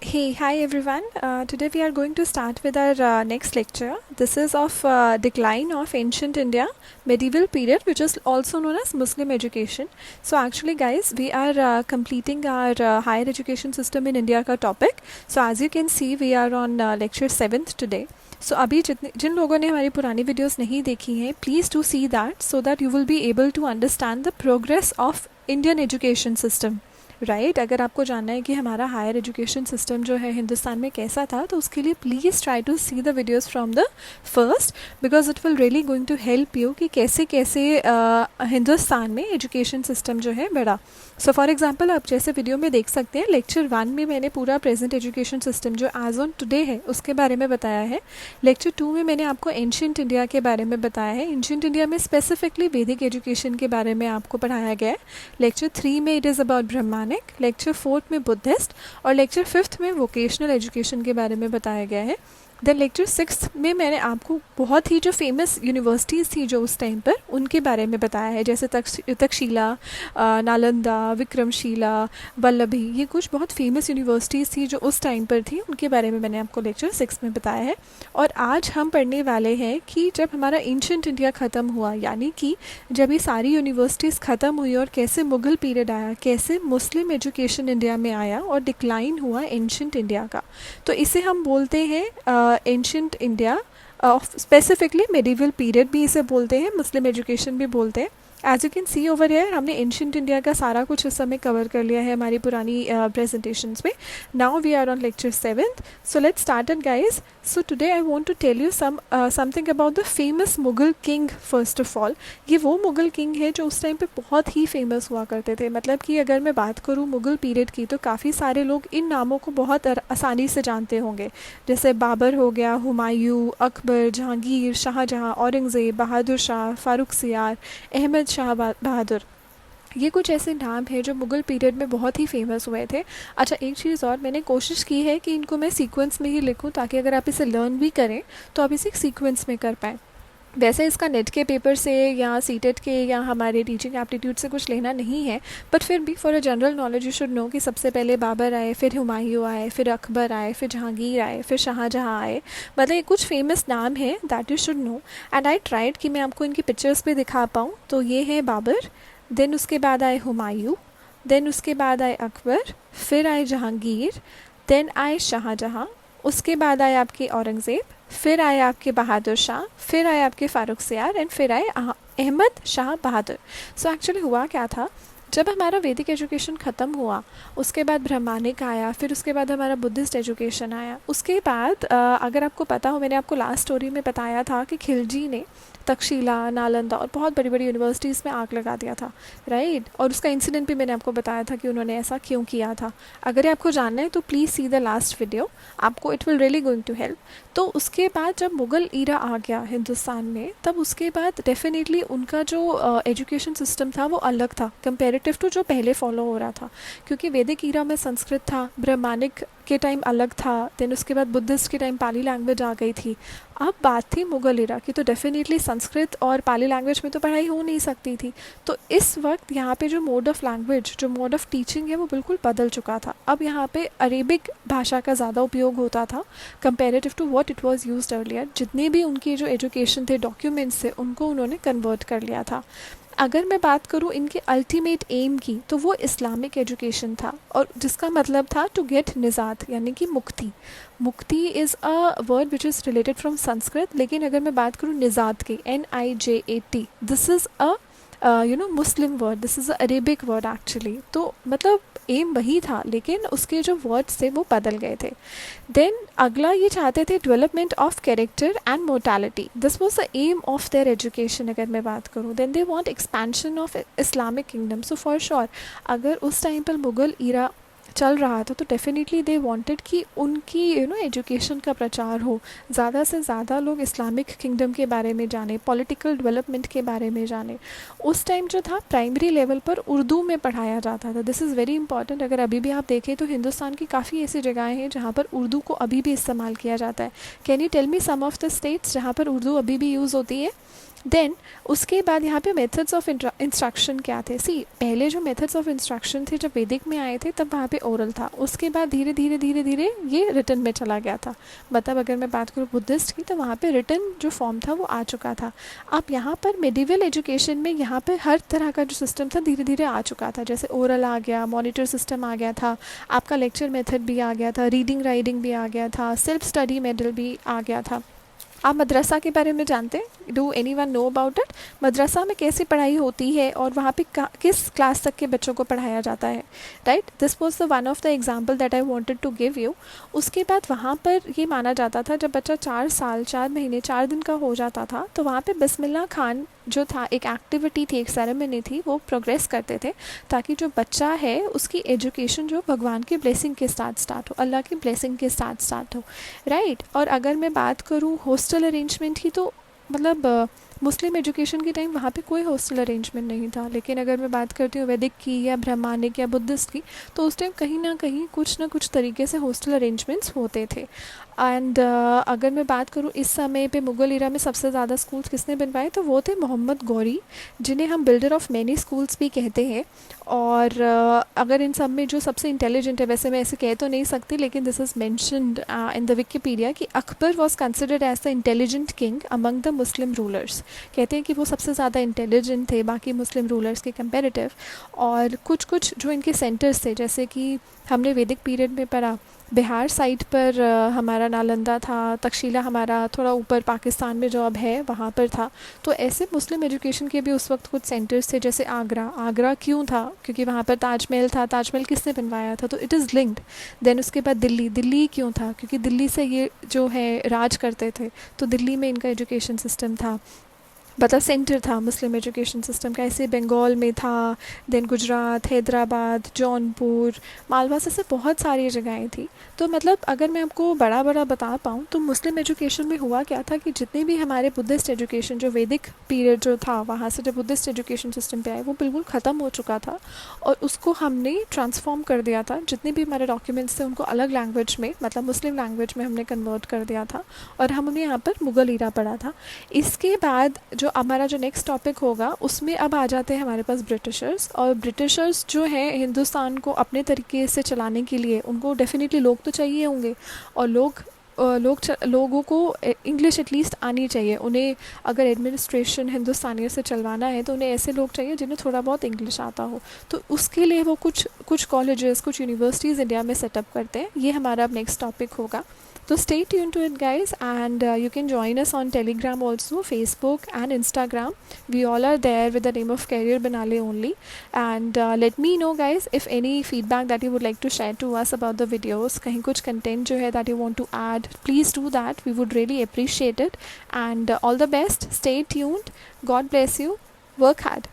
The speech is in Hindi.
Hey, hi everyone. Today we are going to start with our next lecture. This is of decline of ancient India, medieval period, which is also known as Muslim education. So actually, guys, we are completing our higher education system in India का topic. So as you can see, we are on lecture 7th today. So अभी जिन लोगों ने हमारी पुरानी वीडियोस नहीं देखी हैं, please to see that so that you will be able to understand the progress of Indian education system. Right अगर आपको जानना है कि हमारा हायर एजुकेशन सिस्टम जो है हिंदुस्तान में कैसा था, तो उसके लिए please try to see the videos from the first, because it will really going to help you कि कैसे कैसे हिंदुस्तान में एजुकेशन सिस्टम जो है बढ़ा. सो फॉर एग्जांपल आप जैसे वीडियो में देख सकते हैं, लेक्चर 1 में मैंने पूरा प्रेजेंट एजुकेशन सिस्टम जो एज ऑन टुडे है उसके बारे में बताया है. लेक्चर 2 में मैंने आपको एंशियंट इंडिया के बारे में बताया है. एंशियंट इंडिया में स्पेसिफिकली वैदिक एजुकेशन के बारे में आपको पढ़ाया गया है. लेक्चर 3 में इट इज़ अबाउट ब्रह्मानिक, लेक्चर 4 में बुद्धिस्ट और लेक्चर 5 में वोकेशनल एजुकेशन के बारे में बताया गया है. देन लेक्चर 6 में मैंने आपको बहुत ही जो फेमस यूनिवर्सिटीज़ थी जो उस टाइम पर उनके बारे में बताया है, जैसे तक्षशिला, नालंदा, विक्रमशिला, वल्लभी. ये कुछ बहुत फेमस यूनिवर्सिटीज़ थी जो उस टाइम पर थी, उनके बारे में मैंने आपको लेक्चर 6 में बताया है. और आज हम पढ़ने वाले हैं कि जब हमारा एंशियंट इंडिया ख़त्म हुआ, यानी कि जब ये सारी यूनिवर्सिटीज़ ख़त्म हुई और कैसे मुग़ल पीरियड आया, कैसे मुस्लिम एजुकेशन इंडिया में आया और डिक्लाइन हुआ एंशियंट इंडिया का, तो इसे हम बोलते हैं ancient India. Specifically medieval period भी इसे बोलते हैं, मुस्लिम एजुकेशन भी बोलते हैं. As you can see over here, हमने एंशियंट इंडिया का सारा कुछ इस समय कवर कर लिया है हमारी पुरानी प्रेजेंटेशंस में. Now we are on lecture 7th. So let's start it guys. So today I want to tell you something about the famous Mughal king. First of all, ये वो मुगल किंग है जो उस टाइम पे बहुत ही फेमस हुआ करते थे. मतलब कि अगर मैं बात करूँ मुगल पीरियड की, तो काफ़ी सारे लोग इन नामों को बहुत आसानी से जानते होंगे, जैसे बाबर हो गया, हुमायूं, अकबर, जहांगीर, शाहजहां, औरंगज़ेब, बहादुर शाह, फारुख अहमद शाह बहादुर. ये कुछ ऐसे नाम हैं जो मुग़ल पीरियड में बहुत ही फेमस हुए थे. अच्छा, एक चीज़ और, मैंने कोशिश की है कि इनको मैं सीक्वेंस में ही लिखूं, ताकि अगर आप इसे लर्न भी करें तो आप इसे सीक्वेंस में कर पाएँ. वैसे इसका नेट के पेपर से या सीटेट के या हमारे टीचिंग एप्टीट्यूड से कुछ लेना नहीं है, बट फिर भी for a general knowledge you should know कि सबसे पहले बाबर आए, फिर हुमायूं आए, फिर अकबर आए, फिर जहांगीर आए, फिर शाहजहां आए. मतलब ये कुछ फेमस नाम है that you should know. And I tried कि मैं आपको इनकी पिक्चर्स पे दिखा पाऊँ. तो ये है बाबर, देन उसके बाद आए हुमायूं, देन उसके बाद आए अकबर, फिर आए जहांगीर, देन आए शाहजहां, उसके बाद आए आपके औरंगज़ेब, फिर आए आपके बहादुर शाह, फिर आए आपके फारुख एंड फिर आए अहमद शाह बहादुर. सो एक्चुअली हुआ क्या था, जब हमारा वैदिक एजुकेशन ख़त्म हुआ, उसके बाद ब्राह्मणिक आया, फिर उसके बाद हमारा बुद्धिस्ट एजुकेशन आया. उसके बाद अगर आपको पता हो, मैंने आपको लास्ट स्टोरी में बताया था कि खिलजी ने तक्षशिला, नालंदा और बहुत बड़ी बड़ी यूनिवर्सिटीज़ में आग लगा दिया था, राइट. और उसका इंसिडेंट भी मैंने आपको बताया था कि उन्होंने ऐसा क्यों किया था. अगर आपको जानना है तो please see the last video, आपको it will really going to help. तो उसके बाद जब मुग़ल ईरा आ गया हिंदुस्तान में, तब उसके बाद डेफिनेटली उनका जो एजुकेशन सिस्टम था वो अलग था कंपेरेटिव टू जो पहले फॉलो हो रहा था, क्योंकि वैदिक ईरा में संस्कृत था, ब्राह्मणिक के टाइम अलग था, देन उसके बाद बुद्धिस्ट के टाइम पाली लैंग्वेज आ गई थी. अब बात थी मुग़ल ईरा की, तो डेफिनेटली संस्कृत और पाली लैंग्वेज में तो पढ़ाई हो नहीं सकती थी. तो इस वक्त यहाँ पे जो मोड ऑफ़ लैंग्वेज, जो मोड ऑफ़ टीचिंग है, वो बिल्कुल बदल चुका था. अब यहाँ पे अरेबिक भाषा का ज़्यादा उपयोग होता था comparative to what it was used earlier. जितने भी उनकी जो एजुकेशन थे, डॉक्यूमेंट्स थे, उनको उन्होंने कन्वर्ट कर लिया था. अगर मैं बात करूँ इनके अल्टीमेट एम की, तो वो इस्लामिक एजुकेशन था, और जिसका मतलब था टू गेट निजात, यानी कि मुक्ति. मुक्ति is a word which is related from Sanskrit, लेकिन अगर मैं बात करूँ निजात की, NIJAT, this is a Muslim word, this is a Arabic word actually. तो मतलब एम वही था, लेकिन उसके जो वर्ड्स थे वो बदल गए थे. देन अगला ये चाहते थे development of character and mortality. This was the aim of their education. अगर मैं बात करूँ, then they want expansion of Islamic kingdom. So for sure अगर उस टाइम पर मुग़ल ईरा चल रहा था, तो डेफिनेटली दे वांटेड कि उनकी एजुकेशन का प्रचार हो, ज़्यादा से ज़्यादा लोग इस्लामिक किंगडम के बारे में जाने, पॉलिटिकल डेवलपमेंट के बारे में जाने. उस टाइम जो था प्राइमरी लेवल पर उर्दू में पढ़ाया जाता था. This is very important. अगर अभी भी आप देखें तो हिंदुस्तान की काफ़ी ऐसी जगहें हैं जहाँ पर उर्दू को अभी भी इस्तेमाल किया जाता है. Can you tell me some of the states जहाँ पर उर्दू अभी भी यूज़ होती है? देन उसके बाद यहाँ पे मेथड्स ऑफ इंस्ट्रक्शन क्या थे। सी पहले जो मेथड्स ऑफ इंस्ट्रक्शन थे जब वैदिक में आए थे तब वहाँ पे ओरल था, उसके बाद धीरे धीरे धीरे धीरे ये रिटन में चला गया था। मतलब अगर मैं बात करूँ बुद्धिस्ट की तो वहाँ पे रिटन जो फॉर्म था वो आ चुका था। अब यहाँ पर मेडिवल एजुकेशन में यहाँ पर हर तरह का जो सिस्टम था धीरे धीरे आ चुका था। जैसे ओरल आ गया, मॉनिटर सिस्टम आ गया था, आपका लेक्चर मेथड भी आ गया था, रीडिंग राइटिंग भी आ गया था, सेल्फ स्टडी मेडल भी आ गया था। आप मदरसा के बारे में जानते हैं? Do anyone know about it? मदरसा में कैसी पढ़ाई होती है और वहाँ पे किस क्लास तक के बच्चों को पढ़ाया जाता है, right? This was the one of the example that I wanted to give you. उसके बाद वहाँ पर ये माना जाता था जब बच्चा 4 साल 4 महीने 4 दिन का हो जाता था तो वहाँ पे बिस्मिल्लाह खान जो था एक एक्टिविटी थी, एक सेरेमनी थी, वो प्रोग्रेस करते थे ताकि जो बच्चा है उसकी एजुकेशन जो भगवान की ब्लेसिंग के साथ स्टार्ट हो, अल्लाह की ब्लेसिंग के साथ स्टार्ट हो, राइट? और अगर मैं बात करूँ हॉस्टल अरेंजमेंट की तो मतलब मुस्लिम एजुकेशन के टाइम वहाँ पे कोई हॉस्टल अरेंजमेंट नहीं था। लेकिन अगर मैं बात करती हूँ वैदिक की या ब्राह्मणिक या बुद्धिस्ट की तो उस टाइम कहीं ना कहीं कुछ ना कुछ तरीके से हॉस्टल अरेंजमेंट्स होते थे। एंड अगर मैं बात करूँ इस समय पे मुग़ल इरा में सबसे ज़्यादा स्कूल्स किसने बनवाए तो वो थे मोहम्मद गौरी, जिन्हें हम बिल्डर ऑफ मैनी स्कूल्स भी कहते हैं। और अगर इन सब में जो सबसे इंटेलिजेंट है, वैसे मैं ऐसे कह तो नहीं सकती लेकिन this is mentioned in the Wikipedia कि Akbar was considered as the intelligent king among the Muslim rulers. कहते हैं कि वो सबसे ज़्यादा इंटेलिजेंट थे बाकी मुस्लिम रूलर्स के कंपेरेटिव। और कुछ कुछ जो इनके सेंटर्स थे, जैसे कि हमने वैदिक पीरियड में पढ़ा बिहार साइड पर हमारा नालंदा था, तक्षशिला हमारा थोड़ा ऊपर पाकिस्तान में जो अब है वहाँ पर था। तो ऐसे मुस्लिम एजुकेशन के भी उस वक्त कुछ सेंटर्स थे। जैसे आगरा, आगरा क्यों था? क्योंकि वहाँ पर ताजमहल था, ताजमहल किसने बनवाया था? तो इट इज़ लिंक्ड। देन उसके बाद दिल्ली, दिल्ली क्यों था? क्योंकि दिल्ली से ये जो है राज करते थे, तो दिल्ली में इनका एजुकेशन सिस्टम था, मतलब सेंटर था मुस्लिम एजुकेशन सिस्टम का। ऐसे बंगाल में था, देन गुजरात, हैदराबाद, जौनपुर, मालवा, से बहुत सारी जगहें थी। तो मतलब अगर मैं आपको बड़ा बड़ा बता पाऊँ तो मुस्लिम एजुकेशन में हुआ क्या था कि जितने भी हमारे बुद्धिस्ट एजुकेशन जो वैदिक पीरियड जो था वहाँ से जब बुद्धिस्ट एजुकेशन सिस्टम पे आए वो बिल्कुल ख़त्म हो चुका था और उसको हमने ट्रांसफॉर्म कर दिया था। जितने भी हमारे डॉक्यूमेंट्स थे उनको अलग लैंग्वेज में, मतलब मुस्लिम लैंग्वेज में हमने कन्वर्ट कर दिया था और हमने यहाँ पर मुग़ल ईरा पढ़ा था। इसके बाद जो हमारा जो नेक्स्ट टॉपिक होगा उसमें अब आ जाते हैं हमारे पास ब्रिटिशर्स। और ब्रिटिशर्स जो हैं हिंदुस्तान को अपने तरीके से चलाने के लिए उनको डेफिनेटली लोग तो चाहिए होंगे और लोगों को इंग्लिश एटलीस्ट आनी चाहिए। उन्हें अगर एडमिनिस्ट्रेशन हिंदुस्तानियों से चलवाना है तो उन्हें ऐसे लोग चाहिए जिन्हें थोड़ा बहुत इंग्लिश आता हो। तो उसके लिए वो कुछ कॉलेजेस, कुछ यूनिवर्सिटीज़ इंडिया में सेटअप करते हैं। ये हमारा अब नेक्स्ट टॉपिक होगा। So stay tuned to it guys, and you can join us on Telegram also, Facebook and Instagram. We all are there with the name of Career Banale only. And let me know guys if any feedback that you would like to share to us about the videos. कहीं कुछ content जो है that you want to add, please do that. We would really appreciate it. And all the best. Stay tuned. God bless you. Work hard.